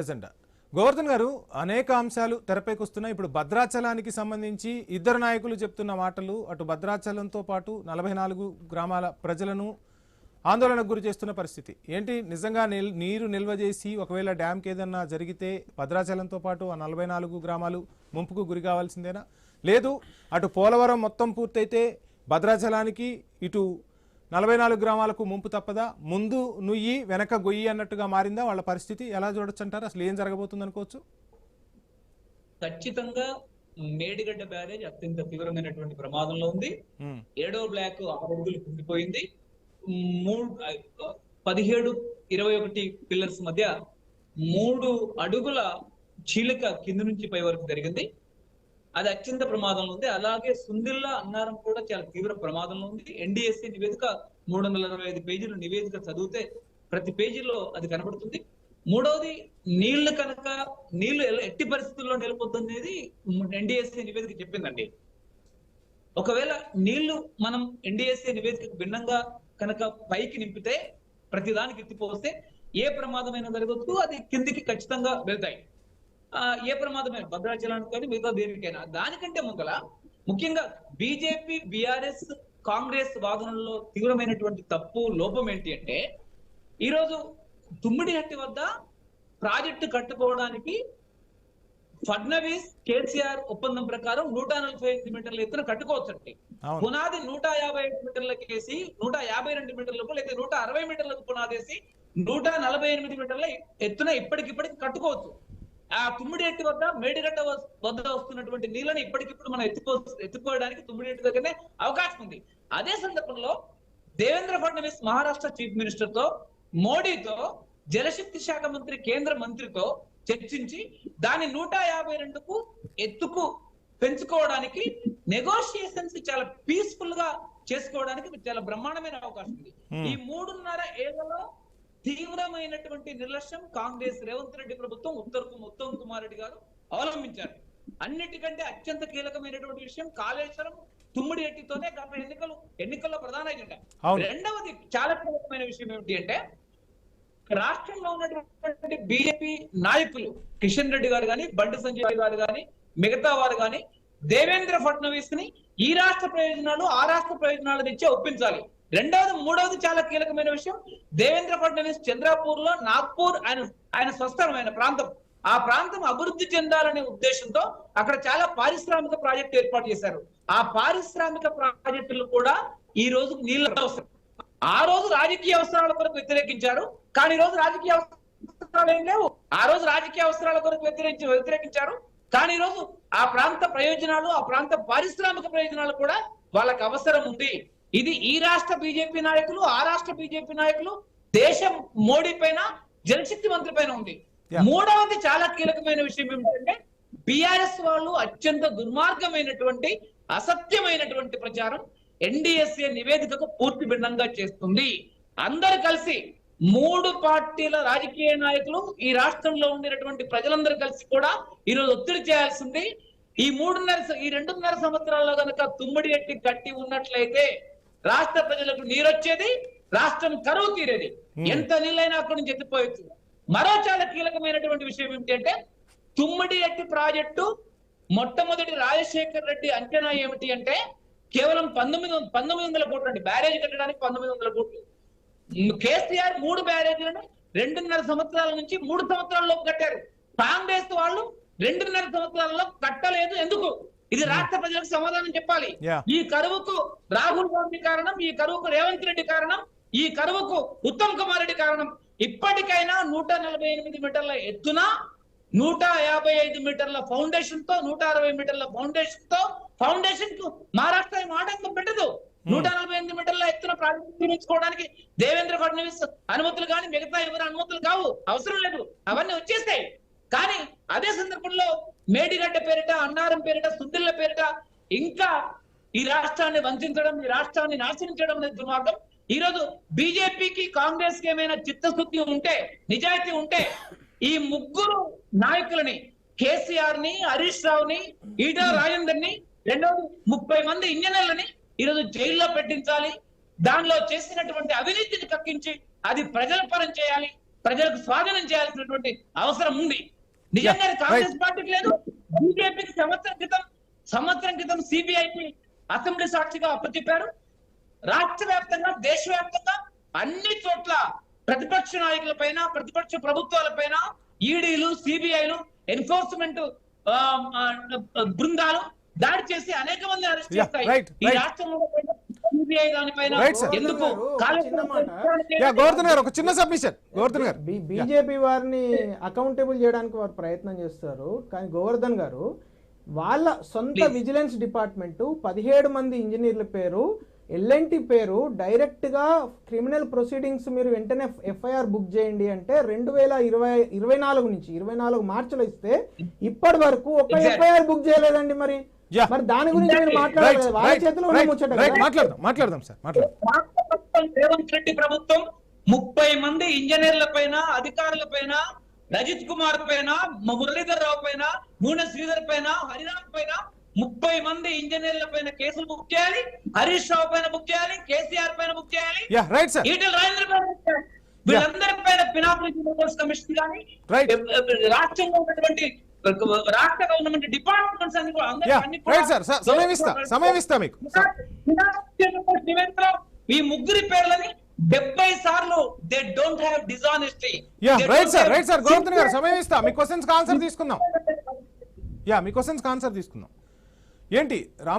Agenda Govardhan గారు అనేక అంశాలు తెరపైకి వస్తున్నాయి. ఇప్పుడు భద్రాచలానికి సంబంధించి ఇద్దరు నాయకులు చెప్తున్న మాటలు అటు భద్రాచలంతో పాటు 44 గ్రామాల ప్రజలను ఆందోళనకు గురి చేస్తున్న పరిస్థితి ఏంటి? నిజంగా నీరు నిల్వ చేసి ఒకవేళ డ్యాంకి ఏదన్నా జరిగితే భద్రాచలంతో పాటు ఆ 44 గ్రామాలు ముంపుకు గురి కావాల్సిందేనా? లేదు అటు పోలవరం మొత్తం పూర్తయితే భద్రాచలానికి ఇటు 44 గ్రామాలకు ముంపు తప్పదా? ముందు నుయ్యి వెనక గొయ్యి అన్నట్టుగా మారిందా వాళ్ళ పరిస్థితి? ఎలా చూడొచ్చు అంటారు? అసలు ఏం జరగబోతుంది అనుకోవచ్చు? ఖచ్చితంగా మేడిగడ్డ బ్యారేజ్ అత్యంత తీవ్రమైనటువంటి ప్రమాదంలో ఉంది. 7వ బ్లాక్ 6 అడుగులు కుంగిపోయింది. 17, 21 పిల్లర్స్ మధ్య 3 అడుగుల చీలిక కింద నుంచి పై వరకు జరిగింది. అది అత్యంత ప్రమాదంలో ఉంది. అలాగే సుందిల్లా అన్నారం కూడా చాలా తీవ్ర ప్రమాదంలో ఉంది. ఎన్డీఎస్సీ నివేదిక 365 పేజీల నివేదిక చదివితే ప్రతి పేజీలో అది కనబడుతుంది. మూడవది నీళ్లు ఎట్టి పరిస్థితుల్లో నిలబొద్దనేది ఎన్డీఎస్సీ నివేదిక చెప్పిందండి. ఒకవేళ నీళ్లు మనం ఎన్డీఎస్సీ నివేదికకు భిన్నంగా కనుక పైకి నింపితే ప్రతిదానికి ఎత్తిపోస్తే ఏ ప్రమాదమైనా జరగవచ్చు, అది కిందికి ఖచ్చితంగా వెళ్తాయి. ఏ ప్రమాదమైన భద్రాచలానికి కానీ మిగతా దేనికైనా. దానికంటే ముందల ముఖ్యంగా బీజేపీ, బీఆర్ఎస్, కాంగ్రెస్ వాదనల్లో తీవ్రమైనటువంటి తప్పు లోపం ఏంటి అంటే, ఈరోజు తుమ్మిడిహట్టి వద్ద ప్రాజెక్టు కట్టుకోవడానికి ఫడ్నవీస్ కేసీఆర్ ఒప్పందం ప్రకారం 145 మీటర్ల ఎత్తున కట్టుకోవచ్చండి. పునాది 155 మీటర్లకు వేసి 152 మీటర్లకు లేదా 160 మీటర్లకు పునాదేసి 148 మీటర్ల ఎత్తున ఇప్పటికిప్పటికి కట్టుకోవచ్చు. ఆ తుమ్మిడిహట్టి వద్ద మేడిగడ్డ వద్ద వస్తున్నటువంటి నీళ్ళని ఇప్పటికిప్పుడు మనం ఎత్తుకోవడానికి తుమ్మిడిహట్టి దగ్గరనే అవకాశం ఉంది. అదే సందర్భంలో దేవేంద్ర ఫడ్నవీస్ మహారాష్ట్ర చీఫ్ మినిస్టర్ తో, మోడీతో, జలశక్తి శాఖ మంత్రి కేంద్ర మంత్రితో చర్చించి దాని 152కు ఎత్తుకు పెంచుకోవడానికి నెగోషియేషన్స్ చాలా పీస్ఫుల్ గా చేసుకోవడానికి చాలా బ్రహ్మాండమైన అవకాశం ఉంది. ఈ 3.5 ఏళ్లలో తీవ్రమైనటువంటి నిర్లక్ష్యం కాంగ్రెస్ రేవంత్ రెడ్డి ప్రభుత్వం, ఉత్తమ్ కుమార్ రెడ్డి గారు అవలంబించారు. అన్నిటికంటే అత్యంత కీలకమైనటువంటి విషయం కాళేశ్వరం తుమ్మిడిహట్టితోనే గత ఎన్నికల్లో ప్రధాన ఎజెండా. రెండవది చాలా కీలకమైన విషయం ఏమిటి అంటే, రాష్ట్రంలో ఉన్నటువంటి బీజేపీ నాయకులు కిషన్ రెడ్డి గారు కానీ, బండి సంజయ్ గారు కానీ, మిగతా వారు కానీ దేవేంద్ర ఫడ్నవీస్ ని ఈ రాష్ట్ర ప్రయోజనాలు ఆ రాష్ట్ర ప్రయోజనాల నుంచే ఒప్పించాలి. మూడవది చాలా కీలకమైన విషయం, దేవేంద్ర ఫడ్నవీస్ చంద్రాపూర్ లో నాగ్పూర్ ఆయన స్వస్థలమైన ప్రాంతం, ఆ ప్రాంతం అభివృద్ధి చెందాలనే ఉద్దేశంతో అక్కడ చాలా పారిశ్రామిక ప్రాజెక్టు ఏర్పాటు చేశారు. ఆ పారిశ్రామిక ప్రాజెక్టులు కూడా ఈ రోజు నీళ్ళ అవసరం. ఆ రోజు రాజకీయ అవసరాల కొరకు వ్యతిరేకించారు, కానీ ఈ రోజు రాజకీయ అవసరాలు ఏం లేవు. ఆ రోజు రాజకీయ అవసరాల కొరకు వ్యతిరేకించారు, కానీ ఈ రోజు ఆ ప్రాంత ప్రయోజనాలు, ఆ ప్రాంత పారిశ్రామిక ప్రయోజనాలు కూడా వాళ్ళకి అవసరం ఉంది. ఇది ఈ రాష్ట్ర బీజేపీ నాయకులు, ఆ రాష్ట్ర బీజేపీ నాయకులు, దేశం మోడీ పైన, జలశక్తి మంత్రి పైన ఉంది. మూడవది చాలా కీలకమైన విషయం ఏమిటంటే, బీఆర్ఎస్ వాళ్ళు అత్యంత దుర్మార్గమైనటువంటి, అసత్యమైనటువంటి ప్రచారం ఎన్డీఎస్ఏ నివేదికకు పూర్తి భిన్నంగా చేస్తుంది. అందరు కలిసి 3 పార్టీల రాజకీయ నాయకులు, ఈ రాష్ట్రంలో ఉండినటువంటి ప్రజలందరూ కలిసి కూడా ఈరోజు ఒత్తిడి చేయాల్సింది. ఈ 2.5 సంవత్సరాల్లో కనుక తుమ్మిడిహట్టి కట్టి ఉన్నట్లయితే రాష్ట్ర ప్రజలకు నీరొచ్చేది, రాష్ట్రం కరువు తీరేది. ఎంత నీళ్ళైనా అక్కడి నుంచి ఎత్తిపోయచ్చు. మరో చాలా కీలకమైనటువంటి విషయం ఏమిటంటే, తుమ్మిడిహట్టి ప్రాజెక్టు మొట్టమొదటి రాజశేఖర్ రెడ్డి అంచనా ఏమిటి అంటే కేవలం 1900 కోట్లు అండి. బ్యారేజ్ కట్టడానికి 1900 కోట్లు. కేసీఆర్ 3 బ్యారేజీలను 2.5 సంవత్సరాల నుంచి 3 సంవత్సరాల్లో కట్టారు. కాంగ్రెస్ వాళ్ళు 2.5 సంవత్సరాల్లో కట్టలేదు. ఎందుకు? ఇది రాష్ట్ర ప్రజలకు సమాధానం చెప్పాలి. ఈ కరువుకు రాహుల్ గాంధీ కారణం, ఈ కరువుకు రేవంత్ రెడ్డి కారణం, ఈ కరువుకు ఉత్తమ్ కుమార్ రెడ్డి కారణం. ఇప్పటికైనా 148 మీటర్ల ఎత్తున 155 మీటర్ల ఫౌండేషన్ తో, 160 మీటర్ల ఫౌండేషన్ కు మహారాష్ట్ర ఆటంకం పెట్టదు. 148 మీటర్ల ఎత్తున ప్రాజెక్టు నిర్మించుకోవడానికి దేవేంద్ర ఫడ్నవీస్ అనుమతులు కానీ మిగతా ఎవరు అనుమతులు కావు, అవసరం లేదు, అవన్నీ వచ్చేస్తాయి. కానీ అదే సందర్భంలో మేడిగడ్డ పేరిట, అన్నారం పేరిట, సుందిళ్ల పేరిట ఇంకా ఈ రాష్ట్రాన్ని వంచడం, ఈ రాష్ట్రాన్ని నాశనం చేయడం అనేది దుర్మార్గం. ఈ రోజు బీజేపీకి, కాంగ్రెస్ కి ఏమైనా చిత్తశుద్ధి ఉంటే, నిజాయితీ ఉంటే, ఈ 3 నాయకులని, కేసీఆర్ ని, హరీష్ రావుని, ఈటల రాజేందర్ ని, 30 మంది ఇంజనీర్లని ఈరోజు జైల్లో పెట్టించాలి. దానిలో చేసినటువంటి అవినీతిని కక్కించి అది ప్రజల పరం చేయాలి. ప్రజలకు స్వాధీనం చేయాల్సినటువంటి అవసరం ఉంది. నిజంగా కాంగ్రెస్ పార్టీకి లేదు, బీజేపీకి సంవత్సరం క్రితం సిబిఐకి అసెంబ్లీ సాక్షిగా అప్పచెప్పారు. రాష్ట్ర వ్యాప్తంగా దేశవ్యాప్తంగా అన్ని చోట్ల ప్రతిపక్ష నాయకుల పైన, ప్రతిపక్ష ప్రభుత్వాల పైన ఈడీలు, సిబిఐలు, ఎన్ఫోర్స్మెంట్ బృందాలు దాడి చేసి అనేక మంది అరెస్ట్ చేస్తాయి. ఈ రాష్ట్రంలో సిబిఐ దానిపైన ఎందుకు గోవర్ధన్ గారు ఒక చిన్న సబ్మిషన్. గోవర్ధన్ గారు, బీజేపీ వారిని అకౌంటబుల్ చేయడానికి వారు ప్రయత్నం చేస్తారు, కానీ గోవర్ధన్ గారు వాళ్ళ సొంత విజిలెన్స్ డిపార్ట్మెంట్ 17 మంది ఇంజనీర్ల పేరు, ఎల్ఎన్టీ పేరు డైరెక్ట్ గా క్రిమినల్ ప్రొసీడింగ్స్ మీరు వెంటనే ఎఫ్ఐఆర్ బుక్ చేయండి అంటే 2024 నుంచి 24 మార్చిలో ఇస్తే ఇప్పటి వరకు ఒక ఎఫ్ఐఆర్ బుక్ చేయలేదండి. మరి దాని గురించి మీరు మాట్లాడారు, వాళ్ళ చేతిలో ఉన్న ముచ్చట. మాట్లాడదాం సార్, మాట్లాడదాం. రేవంత్ రెడ్డి ప్రభుత్వం 30 మంది ఇంజనీర్ల పైన, అధికారుల పైన, రజిత్ కుమార్ పైన, మురళీధర్ రావు పైన, నూనె శ్రీధర్ పైన, హరిరామ్ పైన 30 మంది ఇంజనీర్ల పైన కేసులు బుక్ చేయాలి, హరీష్ రావు పైన బుక్ చేయాలి, కేసీఆర్ పైన బుక్ చేయాలి, ఈటెల రాజేంద్ర పైన బుక్ చేయాలి. వీళ్ళందరి పైన పినాపిలిటీ కమిషన్ కానీ రాష్ట్రంలో ఉన్నటువంటి రాష్ట్ర గవర్నమెంట్ డిపార్ట్మెంట్స్ అన్ని ఈ ముగ్గురి పేర్లని 70 సార్లు they don't have dishonesty. Govardhan గారు సమయం ఇస్తా, మీ క్వశ్చన్స్ ఆన్సర్ తీసుకుందాం. ఏంటి